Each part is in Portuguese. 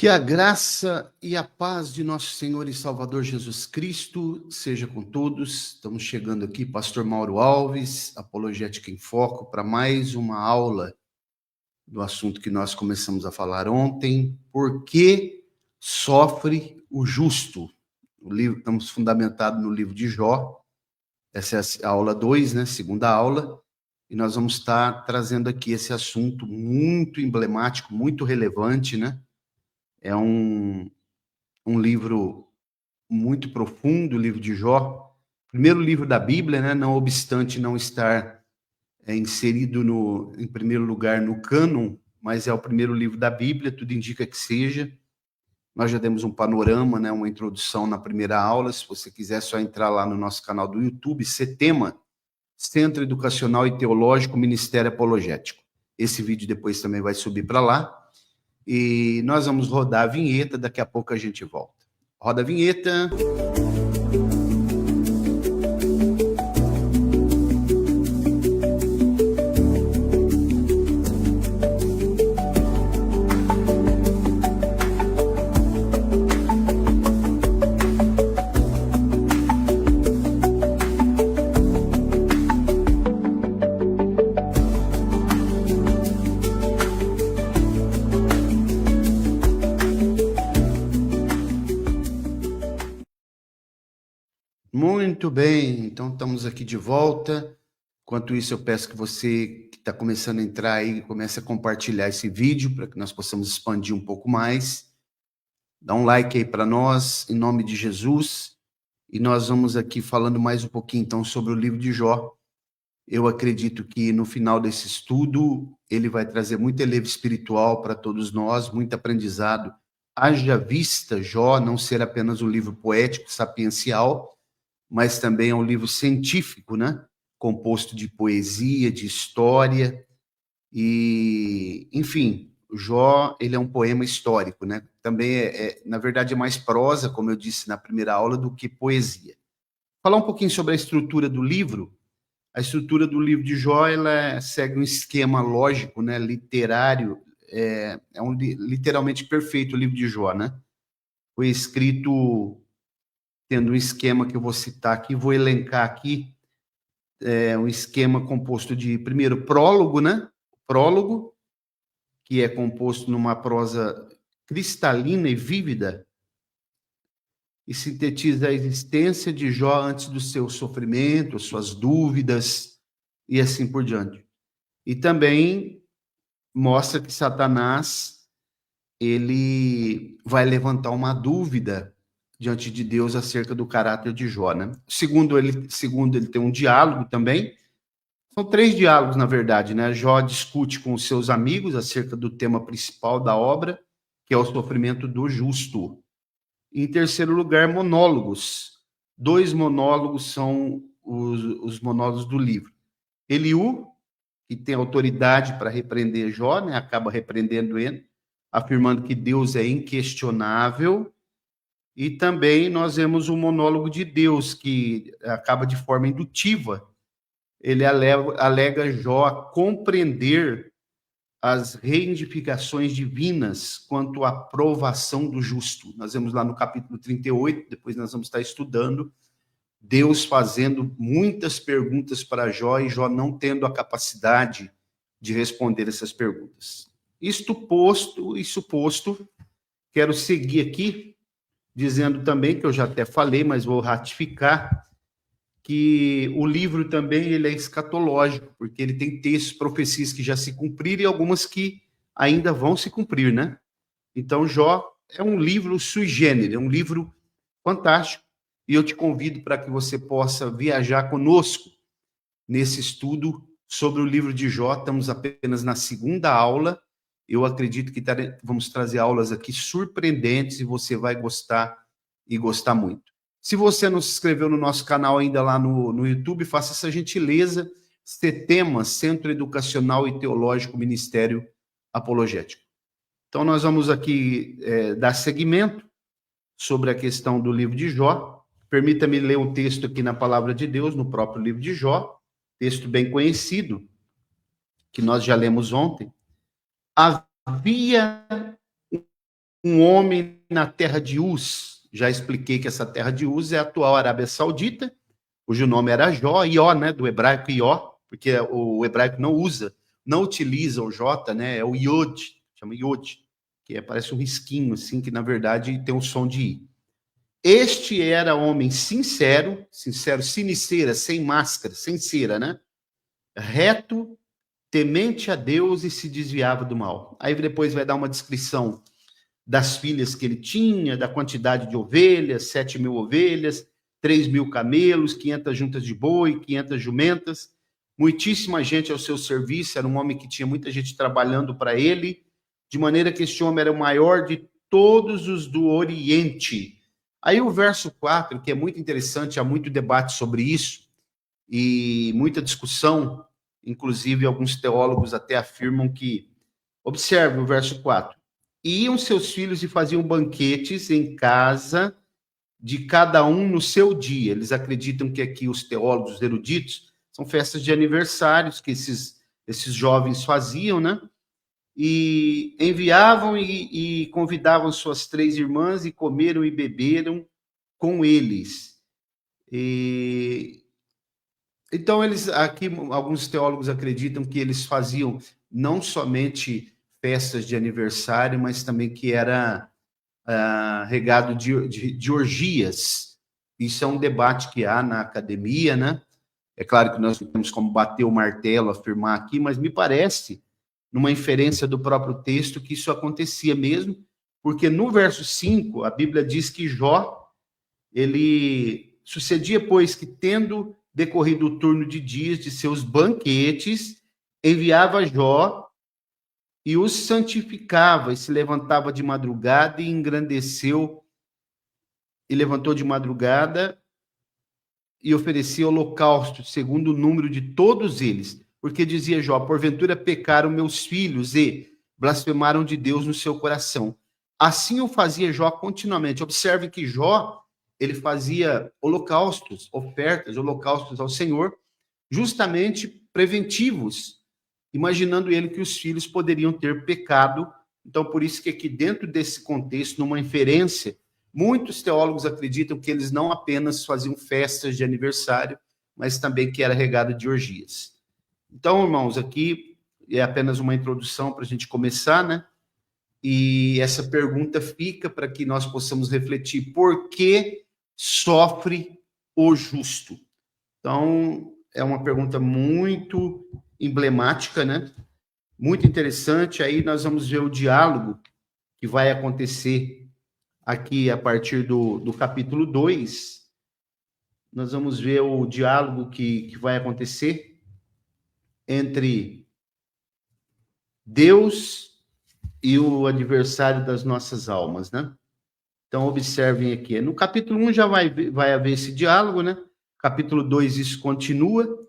Que a graça e a paz de nosso Senhor e Salvador Jesus Cristo seja com todos. Estamos chegando aqui, Pastor Mauro Alves, Apologética em Foco, para mais uma aula do assunto que nós começamos a falar ontem. Por que sofre o justo? Estamos fundamentados no livro de Jó. Essa é a aula 2, né? Segunda aula. E nós vamos estar trazendo aqui esse assunto muito emblemático, muito relevante, né? É um livro muito profundo, o livro de Jó. Primeiro livro da Bíblia, né? Não obstante não estar inserido em primeiro lugar no cânon, mas é o primeiro livro da Bíblia, tudo indica que seja. Nós já demos um panorama, né? Uma introdução na primeira aula. Se você quiser, é só entrar lá no nosso canal do YouTube, CETEMA, Centro Educacional e Teológico Ministério Apologético. Esse vídeo depois também vai subir para lá. E nós vamos rodar a vinheta, daqui a pouco a gente volta. Roda a vinheta. Muito bem, então estamos aqui de volta. Enquanto isso, eu peço que você que está começando a entrar aí, comece a compartilhar esse vídeo para que nós possamos expandir um pouco mais. Dá um like aí para nós, em nome de Jesus. E nós vamos aqui falando mais um pouquinho, então, sobre o livro de Jó. Eu acredito que no final desse estudo, ele vai trazer muito elevo espiritual para todos nós, muito aprendizado. Haja vista Jó não ser apenas um livro poético, sapiencial, mas também é um livro científico, né? Composto de poesia, de história, e, enfim, o Jó, ele é um poema histórico, né? Também, na verdade, é mais prosa, como eu disse na primeira aula, do que poesia. Falar um pouquinho sobre a estrutura do livro. A estrutura do livro de Jó, ela segue um esquema lógico, né? Literário, literalmente perfeito o livro de Jó, né? Foi escrito tendo um esquema que eu vou citar aqui, vou elencar aqui, um esquema composto de, primeiro, prólogo, né? Prólogo, que é composto numa prosa cristalina e vívida, e sintetiza a existência de Jó antes do seu sofrimento, suas dúvidas, e assim por diante. E também mostra que Satanás, ele vai levantar uma dúvida diante de Deus acerca do caráter de Jó, né? Segundo, ele tem um diálogo também. São 3 diálogos, na verdade, né? Jó discute com os seus amigos acerca do tema principal da obra, que é o sofrimento do justo. Em terceiro lugar, monólogos. 2 monólogos são os monólogos do livro. Eliú, que tem autoridade para repreender Jó, né? Acaba repreendendo ele, afirmando que Deus é inquestionável. E também nós vemos o monólogo de Deus, que acaba de forma indutiva. Ele alega Jó a compreender as reivindicações divinas quanto à provação do justo. Nós vemos lá no capítulo 38, depois nós vamos estar estudando, Deus fazendo muitas perguntas para Jó e Jó não tendo a capacidade de responder essas perguntas. Isto posto e suposto, quero seguir aqui dizendo também, que eu já até falei, mas vou ratificar, que o livro também ele é escatológico, porque ele tem textos, profecias que já se cumpriram e algumas que ainda vão se cumprir, né? Então, Jó é um livro sui generis, é um livro fantástico, e eu te convido para que você possa viajar conosco nesse estudo sobre o livro de Jó. Estamos apenas na segunda aula. Eu acredito que vamos trazer aulas aqui surpreendentes e você vai gostar e gostar muito. Se você não se inscreveu no nosso canal ainda lá no YouTube, faça essa gentileza. CETEMA, Centro Educacional e Teológico Ministério Apologético. Então, nós vamos aqui dar seguimento sobre a questão do livro de Jó. Permita-me ler o texto aqui na Palavra de Deus, no próprio livro de Jó, texto bem conhecido, que nós já lemos ontem. Havia um homem na terra de Uz. Já expliquei que essa terra de Uz é a atual Arábia Saudita, cujo nome era Jó, Ió, né, do hebraico Ió, porque o hebraico não utiliza o J, né, é o Yod, chama Yod, que parece um risquinho, assim, que na verdade tem o som de I. Este era homem sincero, siniceira, sem máscara, sem cera, né, reto, temente a Deus e se desviava do mal. Aí depois vai dar uma descrição das filhas que ele tinha, da quantidade de ovelhas, 7.000 ovelhas, 3.000 camelos, 500 juntas de boi, 500 jumentas, muitíssima gente ao seu serviço, era um homem que tinha muita gente trabalhando para ele, de maneira que este homem era o maior de todos os do Oriente. Aí o verso 4, que é muito interessante, há muito debate sobre isso, e muita discussão, inclusive alguns teólogos até afirmam que, observe o verso 4, iam seus filhos e faziam banquetes em casa de cada um no seu dia. Eles acreditam que aqui os teólogos, os eruditos, são festas de aniversários que esses jovens faziam, né? E enviavam e convidavam suas 3 irmãs e comeram e beberam com eles. Então, aqui, alguns teólogos acreditam que eles faziam não somente festas de aniversário, mas também que era regado de orgias. Isso é um debate que há na academia, né? É claro que nós não temos como bater o martelo, afirmar aqui, mas me parece, numa inferência do próprio texto, que isso acontecia mesmo, porque no verso 5, a Bíblia diz que Jó, ele sucedia, pois, que tendo decorrido o turno de dias de seus banquetes, enviava Jó e os santificava, e se levantava de madrugada e engrandeceu, e levantou de madrugada e oferecia holocausto, segundo o número de todos eles, porque dizia Jó, porventura pecaram meus filhos e blasfemaram de Deus no seu coração. Assim o fazia Jó continuamente. Observe que Jó, ele fazia holocaustos, ofertas, holocaustos ao Senhor, justamente preventivos, imaginando ele que os filhos poderiam ter pecado. Então, por isso que aqui dentro desse contexto, numa inferência, muitos teólogos acreditam que eles não apenas faziam festas de aniversário, mas também que era regado de orgias. Então, irmãos, aqui é apenas uma introdução para a gente começar, né? E essa pergunta fica para que nós possamos refletir: por que sofre o justo? Então, é uma pergunta muito emblemática, né? Muito interessante. Aí nós vamos ver o diálogo que vai acontecer aqui a partir do capítulo 2. Nós vamos ver o diálogo que vai acontecer entre Deus e o adversário das nossas almas, né? Então, observem aqui. No capítulo 1 já vai haver esse diálogo, né? Capítulo 2, isso continua.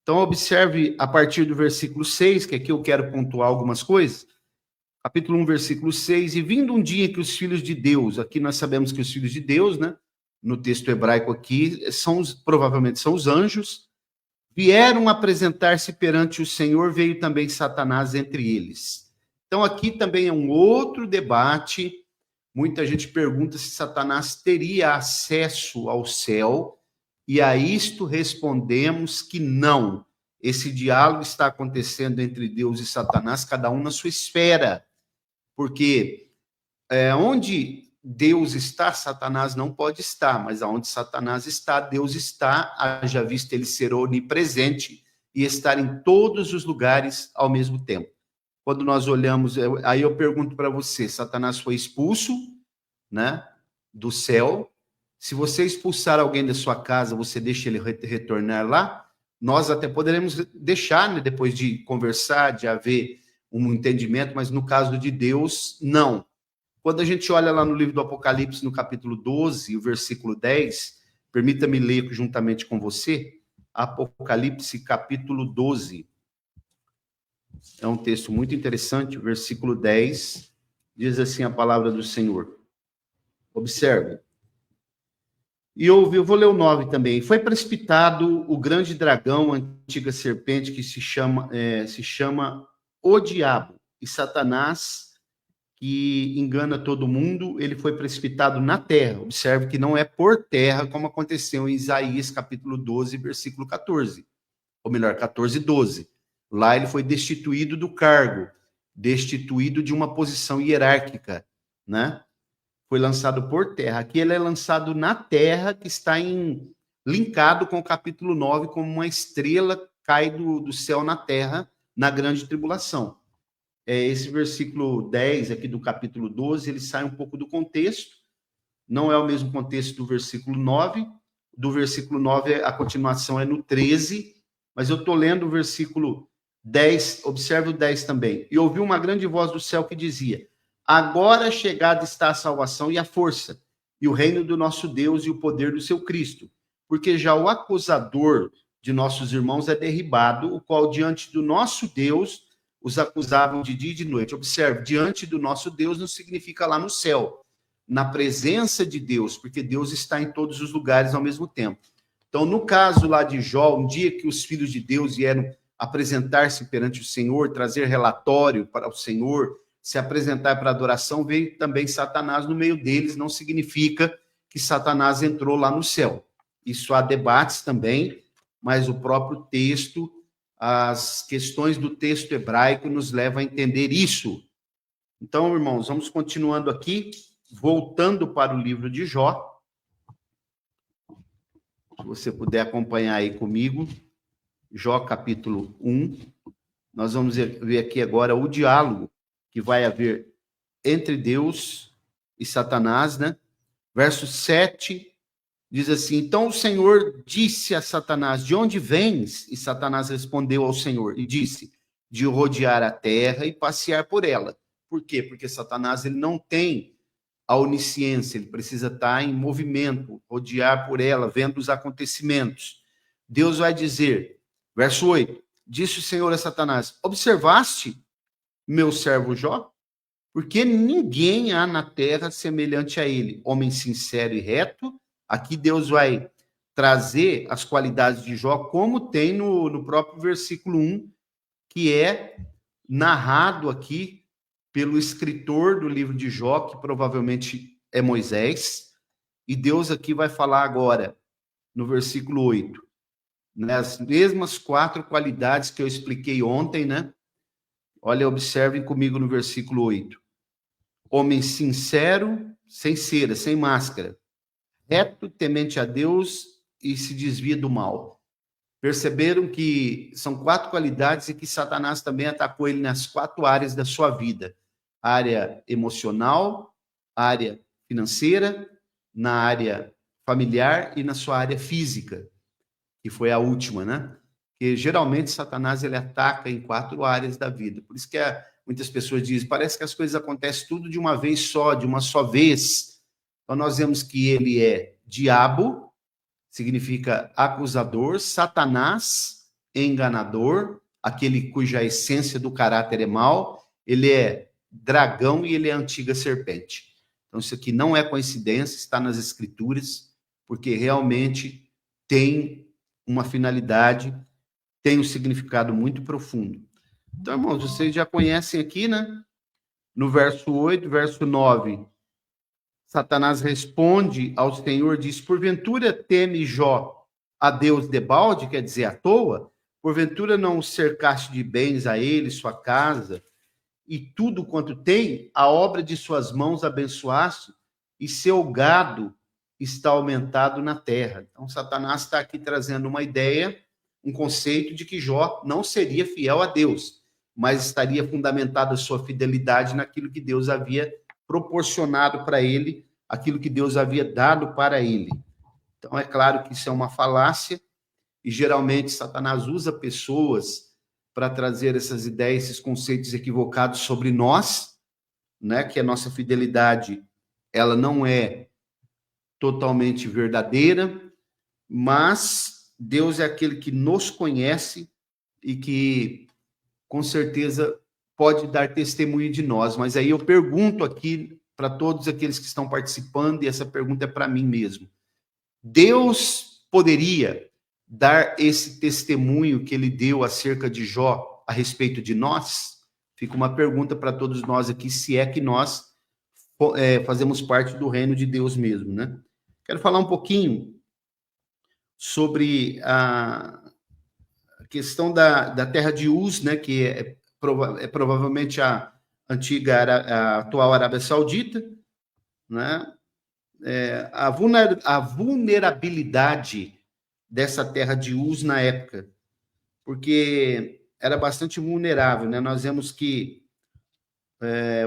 Então, observe a partir do versículo 6, que aqui eu quero pontuar algumas coisas. Capítulo 1, versículo 6. E vindo um dia que os filhos de Deus, aqui nós sabemos que os filhos de Deus, né? No texto hebraico aqui, provavelmente são os anjos, vieram apresentar-se perante o Senhor, veio também Satanás entre eles. Então, aqui também é um outro debate. Muita gente pergunta se Satanás teria acesso ao céu, e a isto respondemos que não. Esse diálogo está acontecendo entre Deus e Satanás, cada um na sua esfera, porque onde Deus está, Satanás não pode estar, mas aonde Satanás está, Deus está, haja visto ele ser onipresente e estar em todos os lugares ao mesmo tempo. Quando nós olhamos, aí eu pergunto para você, Satanás foi expulso, né, do céu. Se você expulsar alguém da sua casa, você deixa ele retornar lá? Nós até poderemos deixar, né, depois de conversar, de haver um entendimento, mas no caso de Deus, não. Quando a gente olha lá no livro do Apocalipse, no capítulo 12, o versículo 10, permita-me ler juntamente com você, Apocalipse, capítulo 12. É um texto muito interessante, o versículo 10, diz assim a palavra do Senhor. Observe. E eu vou ler o 9 também. Foi precipitado o grande dragão, a antiga serpente, que se chama o Diabo, e Satanás, que engana todo mundo, ele foi precipitado na terra. Observe que não é por terra, como aconteceu em Isaías, capítulo 12, versículo 14. Ou melhor, 14, 12. Lá ele foi destituído do cargo, destituído de uma posição hierárquica, né? Foi lançado por terra. Aqui ele é lançado na terra, que está linkado com o capítulo 9, como uma estrela cai do céu na terra, na grande tribulação. Esse versículo 10 aqui do capítulo 12, ele sai um pouco do contexto, não é o mesmo contexto do versículo 9, do versículo 9 a continuação é no 13, mas eu estou lendo o versículo 10, observe o 10 também. E ouvi uma grande voz do céu que dizia: agora chegada está a salvação e a força, e o reino do nosso Deus e o poder do seu Cristo, porque já o acusador de nossos irmãos é derribado, o qual diante do nosso Deus os acusavam de dia e de noite. Observe, diante do nosso Deus não significa lá no céu, na presença de Deus, porque Deus está em todos os lugares ao mesmo tempo. Então, no caso lá de Jó, um dia que os filhos de Deus vieram apresentar-se perante o Senhor, trazer relatório para o Senhor, se apresentar para adoração, veio também Satanás no meio deles, não significa que Satanás entrou lá no céu. Isso há debates também, mas o próprio texto, as questões do texto hebraico nos levam a entender isso. Então, irmãos, vamos continuando aqui, voltando para o livro de Jó. Se você puder acompanhar aí comigo, Jó capítulo 1. Nós vamos ver aqui agora o diálogo que vai haver entre Deus e Satanás, né? Verso 7 diz assim: então o Senhor disse a Satanás: de onde vens? E Satanás respondeu ao Senhor e disse: de rodear a terra e passear por ela. Por quê? Porque Satanás ele não tem a onisciência, ele precisa estar em movimento, rodear por ela, vendo os acontecimentos. Deus vai dizer, verso 8, disse o Senhor a Satanás: observaste meu servo Jó? Porque ninguém há na terra semelhante a ele, homem sincero e reto. Aqui Deus vai trazer as qualidades de Jó, como tem no próprio versículo 1, que é narrado aqui pelo escritor do livro de Jó, que provavelmente é Moisés, e Deus aqui vai falar agora, no versículo 8, né, as mesmas 4 qualidades que eu expliquei ontem, né? Olha, observem comigo no versículo 8. Homem sincero, sem cera, sem máscara, reto, temente a Deus e se desvia do mal. Perceberam que são 4 qualidades e que Satanás também atacou ele nas 4 áreas da sua vida. Área emocional, área financeira, na área familiar e na sua área física, que foi a última, né? Que geralmente Satanás ele ataca em 4 áreas da vida. Por isso que muitas pessoas dizem, parece que as coisas acontecem tudo de uma vez só, de uma só vez. Então nós vemos que ele é diabo, significa acusador, Satanás, enganador, aquele cuja essência do caráter é mau, ele é dragão e ele é a antiga serpente. Então isso aqui não é coincidência, está nas escrituras, porque realmente tem uma finalidade, tem um significado muito profundo. Então, irmãos, vocês já conhecem aqui, né? No verso 8, verso 9, Satanás responde ao Senhor, diz, porventura teme Jó a Deus debalde, quer dizer, à toa? Porventura não o cercaste de bens a ele, sua casa, e tudo quanto tem, a obra de suas mãos abençoaste, e seu gado está aumentado na terra. Então, Satanás está aqui trazendo uma ideia, um conceito de que Jó não seria fiel a Deus, mas estaria fundamentada a sua fidelidade naquilo que Deus havia proporcionado para ele, aquilo que Deus havia dado para ele. Então, é claro que isso é uma falácia, e geralmente Satanás usa pessoas para trazer essas ideias, esses conceitos equivocados sobre nós, né? Que a nossa fidelidade, ela não é totalmente verdadeira, mas Deus é aquele que nos conhece e que, com certeza, pode dar testemunho de nós. Mas aí eu pergunto aqui para todos aqueles que estão participando, e essa pergunta é para mim mesmo. Deus poderia dar esse testemunho que ele deu acerca de Jó a respeito de nós? Fica uma pergunta para todos nós aqui, se é que nós fazemos parte do reino de Deus mesmo, né? Quero falar um pouquinho sobre a questão da terra de Uz, né? Que é provavelmente a antiga, a atual Arábia Saudita, né? A vulnerabilidade dessa terra de Uz na época, porque era bastante vulnerável, né? Nós vemos que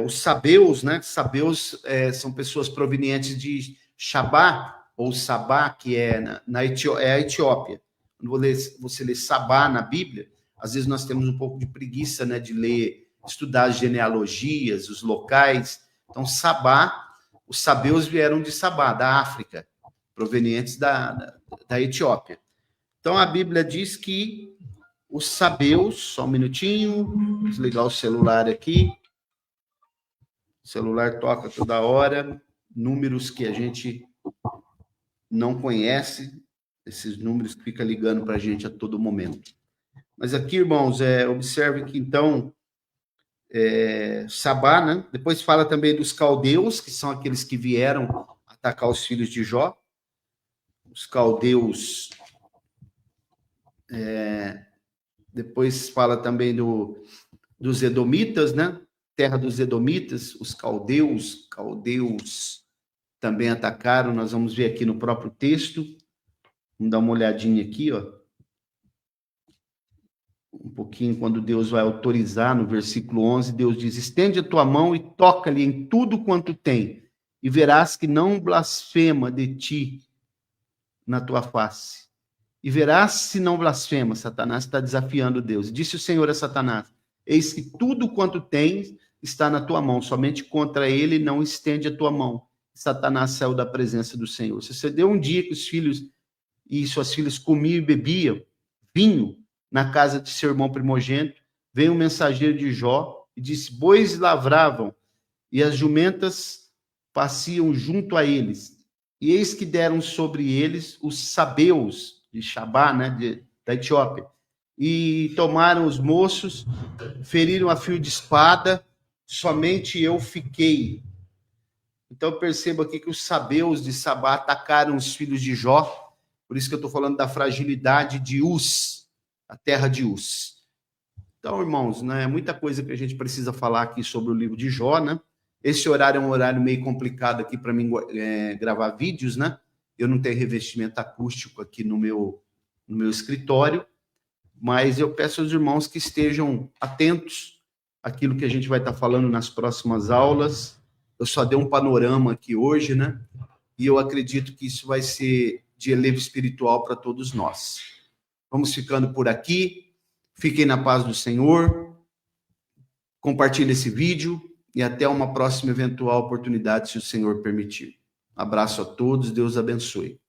os sabeus, né? Sabeus são pessoas provenientes de Sabá, ou Sabá, que é a Etiópia. Quando você lê Sabá na Bíblia, às vezes nós temos um pouco de preguiça, né? De ler, estudar as genealogias, os locais. Então, Sabá, os sabeus vieram de Sabá, da África, provenientes da Etiópia. Então, a Bíblia diz que os sabeus, só um minutinho, desligar o celular aqui. O celular toca toda hora, números que a gente não conhece, esses números que ficam ligando para a gente a todo momento. Mas aqui, irmãos, observe que, então, Sabá, né? Depois fala também dos caldeus, que são aqueles que vieram atacar os filhos de Jó. Os caldeus... depois fala também dos edomitas, né? Terra dos edomitas, os caldeus também atacaram, nós vamos ver aqui no próprio texto. Vamos dar uma olhadinha aqui, ó. Um pouquinho, quando Deus vai autorizar, no versículo 11, Deus diz: estende a tua mão e toca-lhe em tudo quanto tem, e verás que não blasfema de ti na tua face. E verás se não blasfema. Satanás está desafiando Deus. Disse o Senhor a Satanás: eis que tudo quanto tens está na tua mão, somente contra ele não estende a tua mão. Satanás saiu da presença do Senhor. Sucedeu um dia que os filhos e suas filhas comiam e bebiam vinho na casa de seu irmão primogênito. Veio um mensageiro de Jó e disse: bois lavravam e as jumentas passeam junto a eles. E eis que deram sobre eles os sabeus de Sabá, né, da Etiópia, e tomaram os moços, feriram a fio de espada, somente eu fiquei. Então perceba aqui que os sabeus de Sabá atacaram os filhos de Jó, por isso que eu estou falando da fragilidade de Uz, a terra de Uz. Então, irmãos, né, é muita coisa que a gente precisa falar aqui sobre o livro de Jó, né? Esse horário é um horário meio complicado aqui para mim gravar vídeos, né? Eu não tenho revestimento acústico aqui no meu escritório, mas eu peço aos irmãos que estejam atentos àquilo que a gente vai estar falando nas próximas aulas. Eu só dei um panorama aqui hoje, né? E eu acredito que isso vai ser de elevo espiritual para todos nós. Vamos ficando por aqui. Fiquem na paz do Senhor. Compartilhe esse vídeo e até uma próxima eventual oportunidade, se o Senhor permitir. Abraço a todos, Deus abençoe.